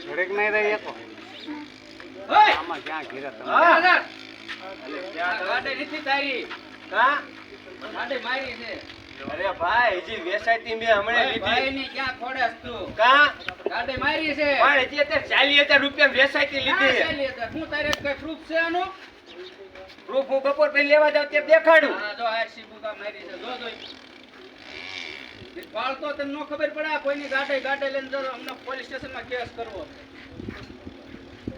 ઘડીક નહીં રહી તો ઓય આમાં ક્યાં ઘેરે તમે હા ગાડે નથી તારી કા ગાડે મારી છે અરે ભાઈ હજી વેસાઈતી મે હમણે લીધી ભાઈ ની ક્યાં ખોડસ તું કા ગાડે મારી છે પણ હજી અત્યારે 40,000 રૂપિયા વેસાઈતી લીધી હું તારે કઈ પ્રૂફ છે આનું પ્રૂફ હું બપોર પછી લેવા જાવ તે દેખાડું હા જો આરસી બુકા મારી છે જો પાળતો તને નો ખબર પડે કોઈની ગાડે લઈને જો અમને પોલીસ સ્ટેશનમાં કેસ કરવો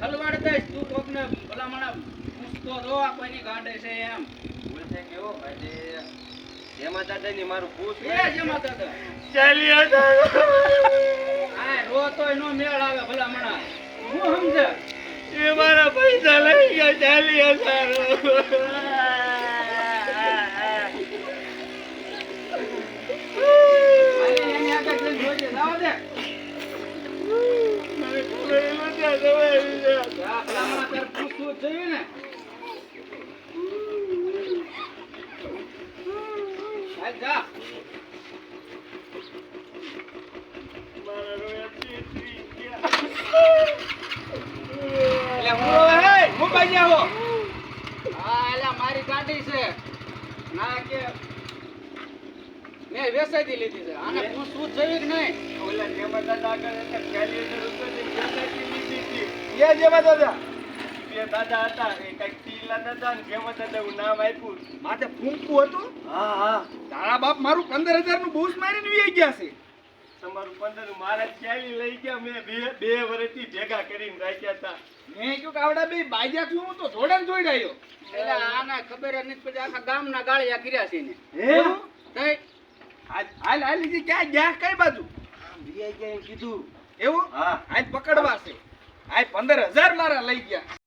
હલવાડ દે તું કોકને ભલામણા પૂછતો રો આ કોઈની ગાડે છે એમ બોલશે કેવો ભાઈ જેમાં દાદાની મારું પૂછ એ જેમાં દાદા 40,000 આ રો તોય નો મેળ આવે ભલામણા હું સમજે એ મારા પૈસા લઈ ગયા 40,000 મારી ગાડી છે ના કે મેં વેચાઈ લીધી છે આને પૂછવું જોઈએ કે નહીં ઓલા જેમાં દાદા આગળ 40,000 રૂપિયા લીધી હતી જેમાં દાદા બે દાદા હતા એ કઈક ટીલા દાદા ને જેમાં દાદા એવું નામ આપ્યું માથે ફૂંકવું હતું હા તારા બાપ મારું 15,000 નું બૂસ મારીને વી ગયા છે. તમારું 15 મારા 40 લઈ ગયા મેં બે વર્ષથી ભેગા કરીને રાખ્યા હતા મેં કીધું કે આવડા બે બાજ્યા છું હું તો જોડે જોઈ રહ્યો એટલે આને ખબર જ નથી પછી આખા ગામના ગાળિયા કર્યા છે ને તઈ હાલ લીધી ક્યાં ગયા કઈ બાજુ કીધું એવું હા આજ પકડવા છે આજ 15,000 મારા લઈ ગયા